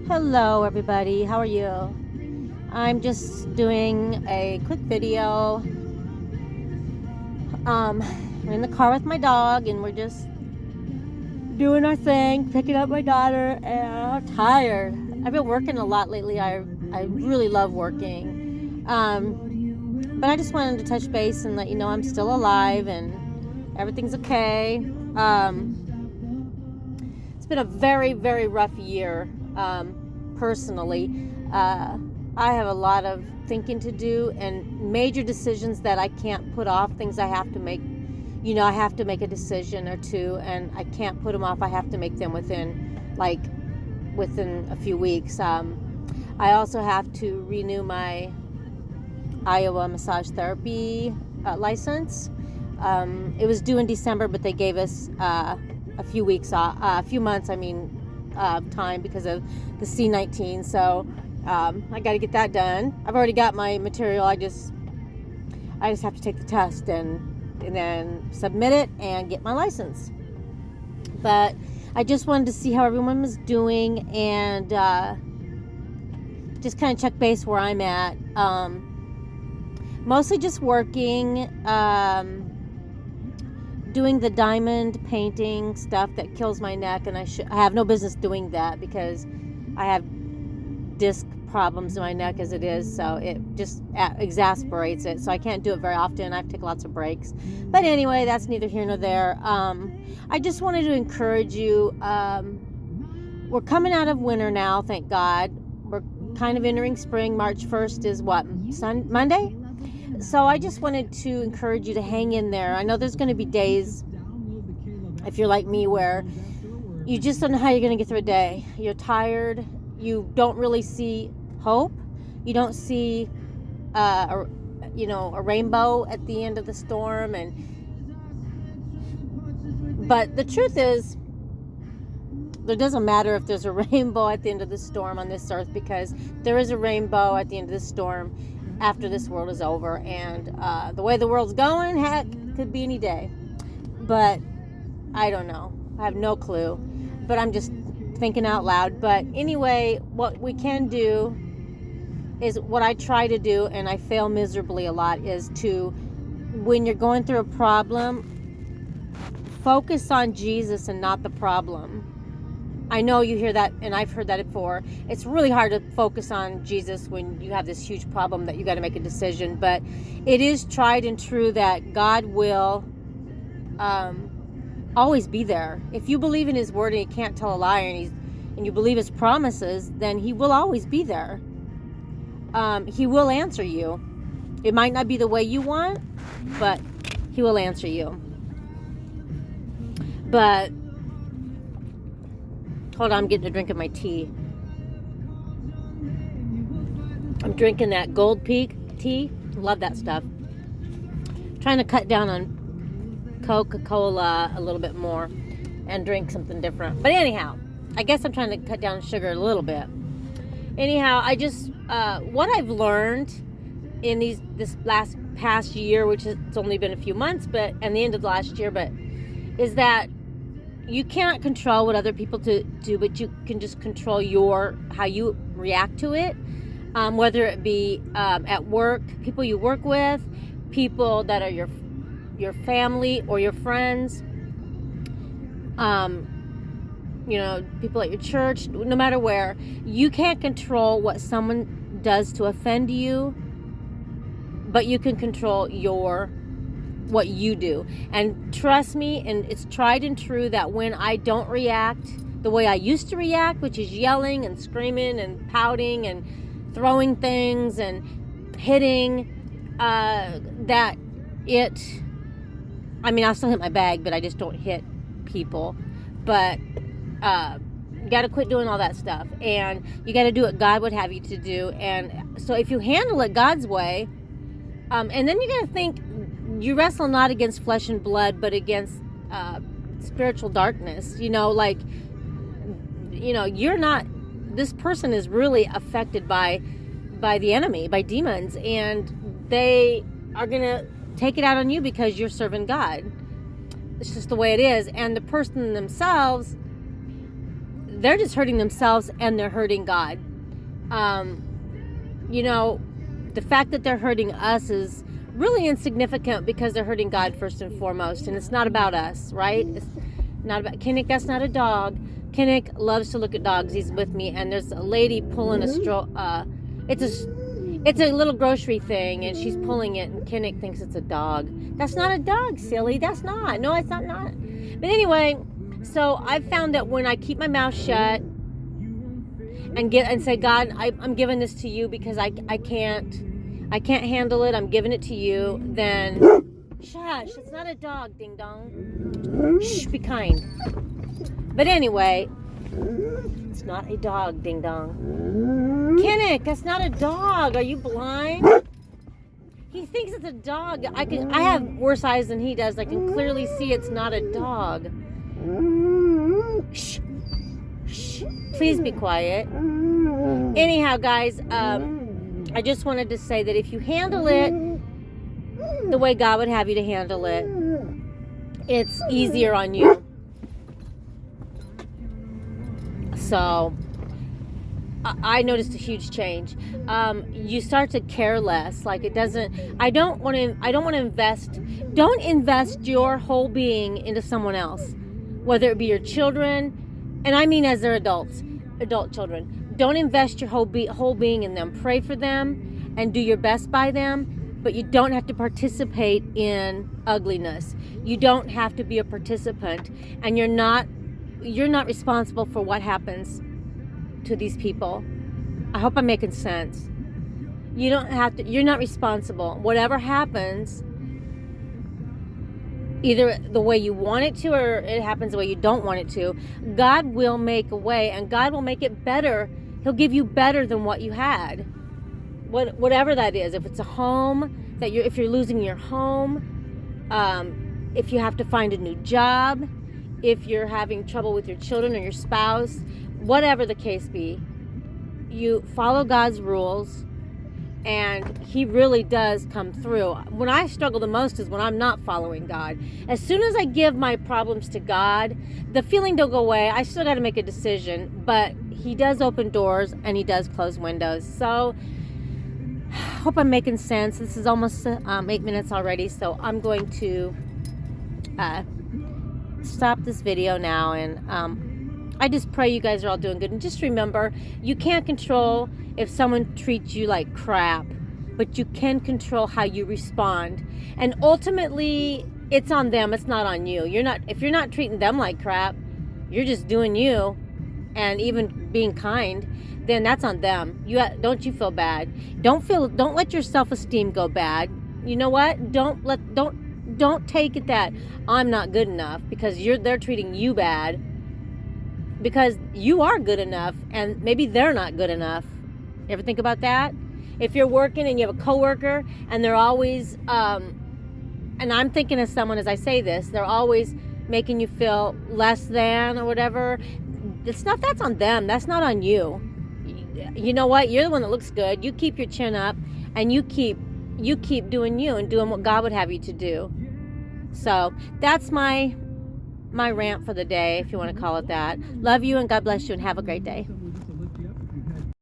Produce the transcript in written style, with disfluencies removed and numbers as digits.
Hello everybody, how are you? I'm just doing a quick video. We're in the car with my dog and we're just doing our thing, picking up my daughter, and I'm tired. I've been working a lot lately. I really love working. But I just wanted to touch base and let you know I'm still alive and everything's okay. It's been a very, very rough year, personally. I have a lot of thinking to do and major decisions that I can't put off, things I have to make. I have to make a decision or two, and I can't put them off. I have to make them within a few weeks. I also have to renew my Iowa massage therapy license. It was due in December, but they gave us a few months, time because of the C-19. So I got to get that done. I've already got my material. I just have to take the test and then submit it and get my license. But I just wanted to see how everyone was doing and just kind of check base where I'm at. Mostly just working, doing the diamond painting stuff that kills my neck, and I have no business doing that because I have disc problems in my neck as it is, so it just exasperates it, so I can't do it very often. I have to take lots of breaks. But anyway, that's neither here nor there. I just wanted to encourage you. We're coming out of winter now, thank God. We're kind of entering spring. March 1st is what? Monday? So I just wanted to encourage you to hang in there. I know there's going to be days, if you're like me, where you just don't know how you're going to get through a day. You're tired. You don't really see hope. You don't see a rainbow at the end of the storm. But the truth is, there doesn't matter if there's a rainbow at the end of the storm on this earth, because there is a rainbow at the end of the storm after this world is over. And the way the world's going, heck, could be any day. But I don't know. I have no clue. But I'm just thinking out loud. But anyway, what we can do is what I try to do, and I fail miserably a lot, is to, when you're going through a problem, focus on Jesus and not the problem. I know you hear that, and I've heard that before. It's really hard to focus on Jesus when you have this huge problem that you got to make a decision. But it is tried and true that God will always be there. If you believe in His Word and He can't tell a lie, and you believe His promises, then He will always be there. He will answer you. It might not be the way you want, but He will answer you. But hold on, I'm getting a drink of my tea. I'm drinking that Gold Peak tea. Love that stuff. Trying to cut down on Coca-Cola a little bit more and drink something different. But anyhow, I guess I'm trying to cut down sugar a little bit. Anyhow, I just what I've learned in this past year, which it's only been a few months, and the end of last year, but is that you cannot control what other people do, but you can just control how you react to it. Whether it be at work, people you work with, people that are your family or your friends, people at your church, no matter where. You can't control what someone does to offend you, but you can control what you do. And trust me, and it's tried and true, that when I don't react the way I used to react, which is yelling and screaming and pouting and throwing things and hitting, I'll still hit my bag, but I just don't hit people. But you got to quit doing all that stuff, and you got to do what God would have you to do. And so if you handle it God's way, and then you got to think, you wrestle not against flesh and blood, but against spiritual darkness. You're not, this person is really affected by the enemy, by demons, and they are going to take it out on you because you're serving God. It's just the way it is. And the person themselves, they're just hurting themselves and they're hurting God. You know, the fact that they're hurting us is really insignificant because they're hurting God first and foremost, and it's not about us, right? It's not about Kinnick. That's not a dog. Kinnick loves to look at dogs. He's with me, and there's a lady pulling a it's a little grocery thing, and she's pulling it, and Kinnick thinks it's a dog. That's not a dog, silly. That's not. No, it's not. But anyway, so I've found that when I keep my mouth shut and say, God, I'm giving this to you because I can't handle it. I'm giving it to you. Then, shush, it's not a dog, ding dong. Shh, be kind. But anyway, it's not a dog, ding dong. Kinnick, that's not a dog. Are you blind? He thinks it's a dog. I have worse eyes than he does. I can clearly see it's not a dog. Shh. Shh. Please be quiet. Anyhow, guys, I just wanted to say that if you handle it the way God would have you to handle it, it's easier on you. So I noticed a huge change. You start to care less. Like it doesn't. I don't want to invest. Don't invest your whole being into someone else, whether it be your children, and I mean as they're adult children. Don't invest your whole being in them. Pray for them and do your best by them, but you don't have to participate in ugliness. You don't have to be a participant, and you're not responsible for what happens to these people. I hope I'm making sense. You don't have to. You're not responsible. Whatever happens, either the way you want it to or it happens the way you don't want it to, God will make a way, and God will make it better. He'll give you better than what you had. Whatever that is. If it's a home, if you're losing your home, if you have to find a new job, if you're having trouble with your children or your spouse, whatever the case be, you follow God's rules, and He really does come through. When I struggle the most is when I'm not following God. As soon as I give my problems to God, the feeling don't go away. I still got to make a decision, but He does open doors and He does close windows. So, hope I'm making sense. This is almost 8 minutes already, so I'm going to stop this video now, and I just pray you guys are all doing good. And just remember, you can't control if someone treats you like crap, but you can control how you respond. And ultimately, it's on them. It's not on you. If you're not treating them like crap, you're just doing you, and even being kind, then that's on them. Don't you feel bad? Don't let your self-esteem go bad. You know what? Don't take it that I'm not good enough because they're treating you bad, because you are good enough and maybe they're not good enough. Ever think about that? If you're working and you have a coworker and they're always and I'm thinking of someone as I say this, they're always making you feel less than or whatever, that's on them. That's not on you. You know what? You're the one that looks good. You keep your chin up and you keep doing you and doing what God would have you to do. So that's my rant for the day, if you want to call it that. Love you and God bless you and have a great day.